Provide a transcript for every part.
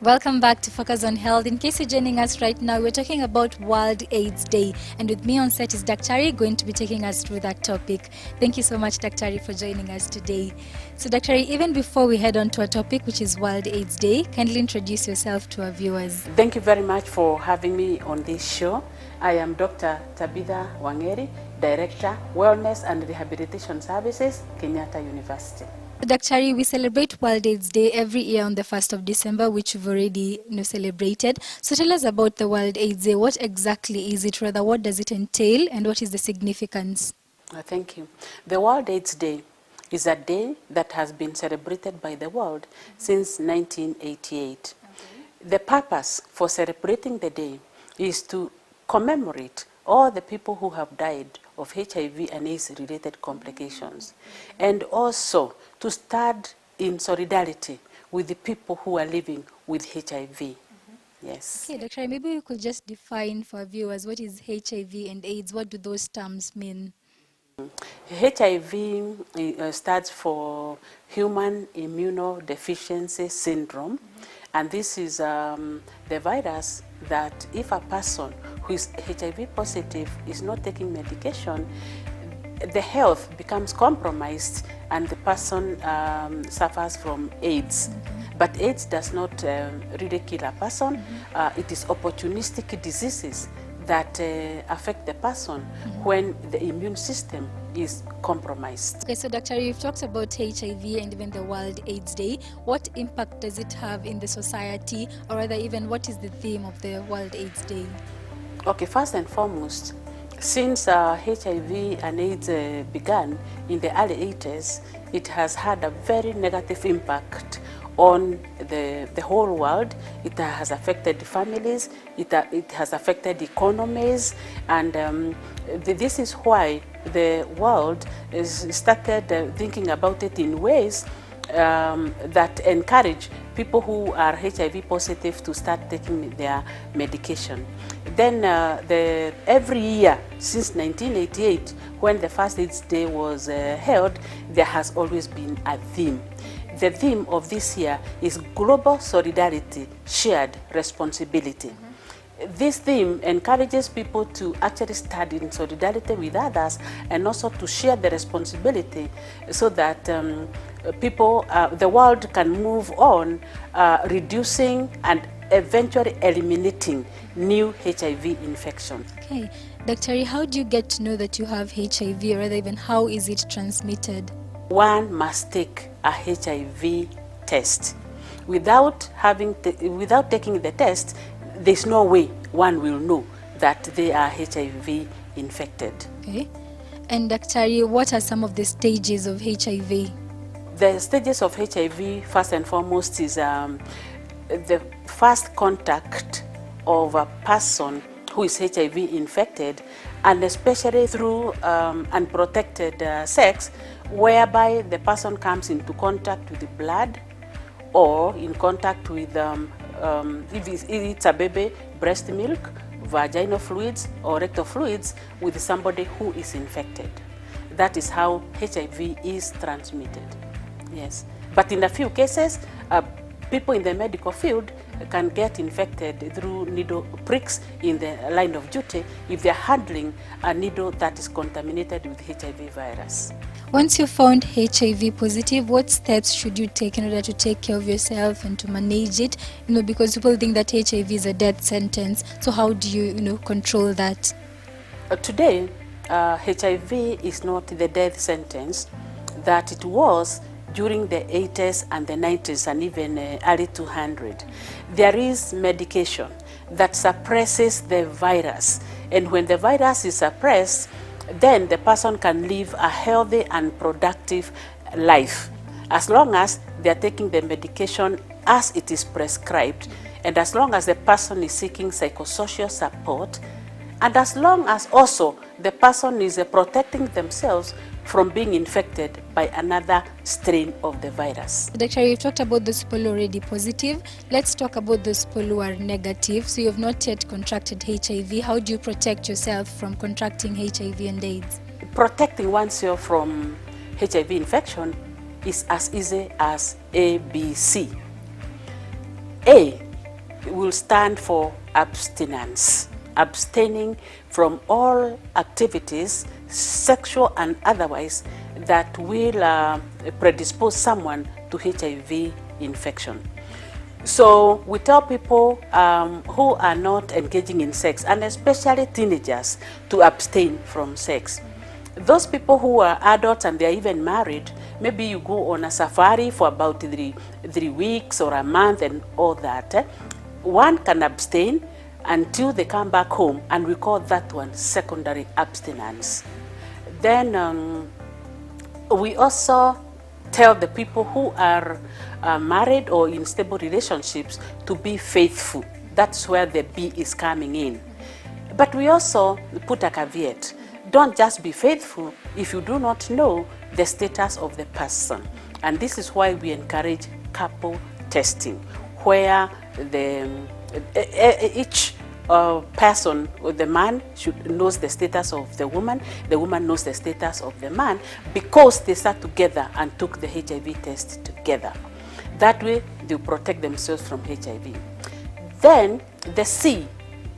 Welcome back to Focus on Health. In case you're joining us right now, we're talking about World AIDS Day. And with me on set is Daktari, going to be taking us through that topic. Thank you so much, Daktari, for joining us today. So, Daktari, even before we head on to our topic, which is World AIDS Day, kindly introduce yourself to our viewers. Thank you very much for having me on this show. I am Dr. Tabitha Wangeri, Director, Wellness and Rehabilitation Services, Kenyatta University. Daktari, we celebrate World AIDS Day every year on the 1st of December, which we've already celebrated. So tell us about the World AIDS Day. What exactly is it? Rather, what does it entail and what is the significance? Thank you. The World AIDS Day is a day that has been celebrated by the world since 1988. Okay. The purpose for celebrating the day is to commemorate all the people who have died of HIV and AIDS-related complications, and also to stand in solidarity with the people who are living with HIV. Yes. Okay, Dr. Maybe we could just define for viewers what is HIV and AIDS. What do those terms mean? HIV stands for Human Immunodeficiency Syndrome, and this is the virus that if a person who is HIV positive is not taking medication, the health becomes compromised and the person suffers from AIDS. But AIDS does not really kill a person. It is opportunistic diseases that affect the person when the immune system is compromised. Okay, so Doctor, you've talked about HIV and even the World AIDS Day. What impact does it have in the society, or rather even what is the theme of the World AIDS Day? Okay, first and foremost, since HIV and AIDS began in the early 80s, it has had a very negative impact on the whole world. It has affected families, it has affected economies, and this is why the world has started thinking about it in ways that encourage people who are HIV positive to start taking their medication. Then every year since 1988, when the first AIDS Day was held, there has always been a theme. The theme of this year is Global Solidarity, Shared Responsibility. This theme encourages people to actually stand in solidarity with others and also to share the responsibility so that the world can move on, reducing and eventually eliminating new HIV infection. Okay, Dr. How do you get to know that you have HIV, or rather even how is it transmitted? One must take a HIV test. Without taking the test, there's no way one will know that they are HIV infected. Okay. And Dr. what are some of the stages of HIV? The stages of HIV, first and foremost, is the first contact of a person who is HIV infected, and especially through unprotected sex, whereby the person comes into contact with the blood or in contact with, if it's a baby, breast milk, vaginal fluids or rectal fluids with somebody who is infected. That is how HIV is transmitted. Yes. But in a few cases, people in the medical field can get infected through needle pricks in the line of duty if they're handling a needle that is contaminated with HIV virus. Once you're found HIV positive, what steps should you take in order to take care of yourself and to manage it? Because people think that HIV is a death sentence. So how do you, control that? Today, HIV is not the death sentence that it was during the 80s and the 90s and even early 200. There is medication that suppresses the virus. And when the virus is suppressed, then the person can live a healthy and productive life, as long as they are taking the medication as it is prescribed, and as long as the person is seeking psychosocial support, and as long as also the person is protecting themselves from being infected by another strain of the virus. Doctor, you've talked about those people who are already positive. Let's talk about those people who are negative. So you have not yet contracted HIV. How do you protect yourself from contracting HIV and AIDS? Protecting oneself from HIV infection is as easy as ABC. A, will stand for abstinence, abstaining from all activities, sexual and otherwise, that will predispose someone to HIV infection. So we tell people who are not engaging in sex, and especially teenagers, to abstain from sex. Those people who are adults and they're even married, maybe you go on a safari for about three weeks or a month and all that. One can abstain until they come back home, and we call that one secondary abstinence. Then we also tell the people who are married or in stable relationships to be faithful. That's where the B is coming in. But we also put a caveat. Don't just be faithful if you do not know the status of the person. And this is why we encourage couple testing, where each person, the man knows the status of the woman knows the status of the man, because they sat together and took the HIV test together. That way they protect themselves from HIV. Then the C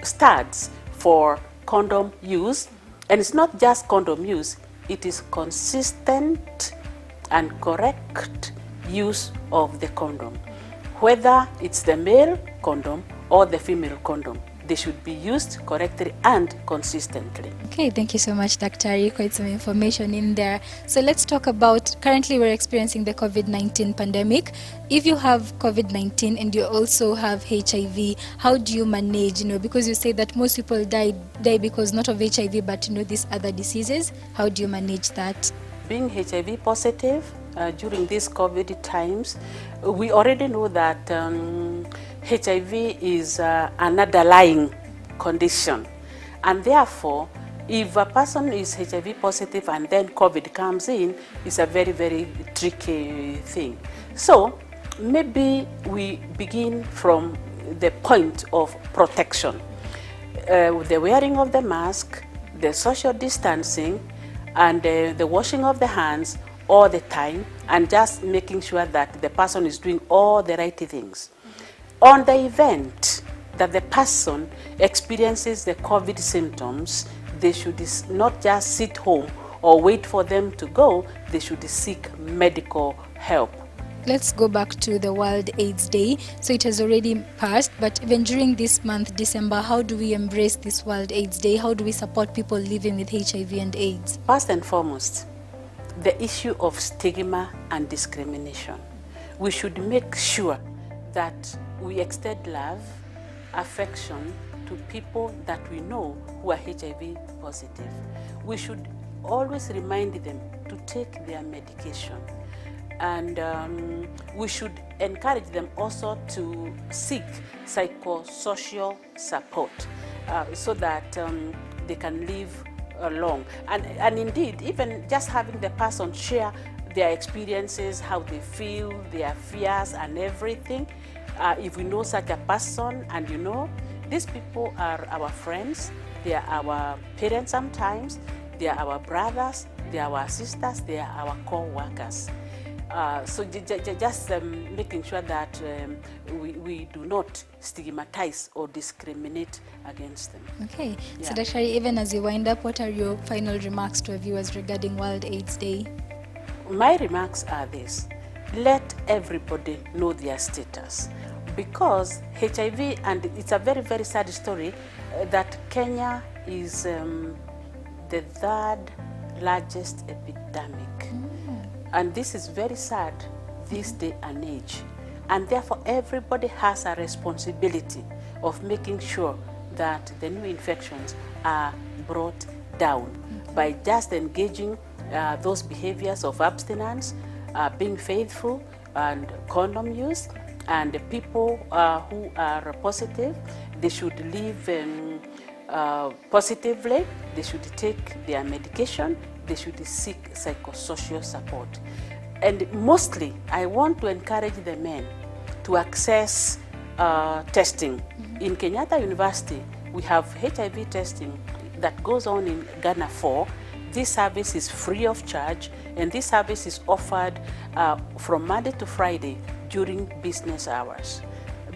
stands for condom use, and it's not just condom use, it is consistent and correct use of the condom. Whether it's the male condom or the female condom, they should be used correctly and consistently. Okay, thank you so much, Dr. Quite some information in there. So let's talk about, currently we're experiencing the COVID-19 pandemic. If you have COVID-19 and you also have HIV, how do you manage, because you say that most people die because not of HIV, but these other diseases. How do you manage that? Being HIV positive during these COVID times, we already know that HIV is an underlying condition, and therefore if a person is HIV positive and then COVID comes in, it's a very, very tricky thing. So maybe we begin from the point of protection, the wearing of the mask, the social distancing, and the washing of the hands all the time, and just making sure that the person is doing all the right things. On the event that the person experiences the COVID symptoms, they should not just sit home or wait for them to go, they should seek medical help. Let's go back to the World AIDS Day. So it has already passed, but even during this month, December, how do we embrace this World AIDS Day? How do we support people living with HIV and AIDS? First and foremost, the issue of stigma and discrimination. We should make sure that we extend love, affection to people that we know who are HIV positive. We should always remind them to take their medication. And we should encourage them also to seek psychosocial support so that they can live long. And indeed, even just having the person share their experiences, how they feel, their fears and everything. If we know such a person, and these people are our friends, they are our parents sometimes, they are our brothers, they are our sisters, they are our co-workers. So just making sure that we do not stigmatize or discriminate against them. Okay. Yeah. So Dr. Even as you wind up, what are your final remarks to our viewers regarding World AIDS Day? My remarks are this: let everybody know their status, because HIV, and it's a very, very sad story that Kenya is the third largest epidemic. And this is very sad this day and age. And therefore, everybody has a responsibility of making sure that the new infections are brought down by just engaging those behaviors of abstinence, being faithful, and condom use. And the people who are positive, they should live positively, they should take their medication, they should seek psychosocial support. And mostly, I want to encourage the men to access testing. In Kenyatta University, we have HIV testing that goes on in Ghana 4. This service is free of charge, and this service is offered from Monday to Friday during business hours.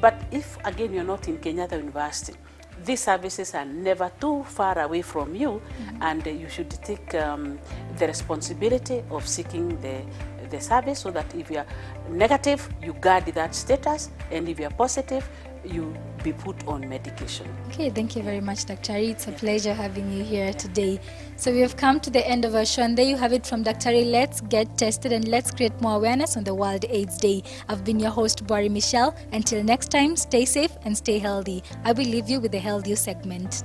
But if, again, you're not in Kenyatta University, these services are never too far away from you, and you should take the responsibility of seeking the service, so that if you're negative, you guard that status, and if you're positive, you be put on medication. Okay, thank you very much, Daktari. It's a pleasure having you here today. So we have come to the end of our show, and there you have it from Daktari. Let's get tested and let's create more awareness on the World AIDS Day. I've been your host, Bori Michelle. Until next time, stay safe and stay healthy. I will leave you with the Health You segment.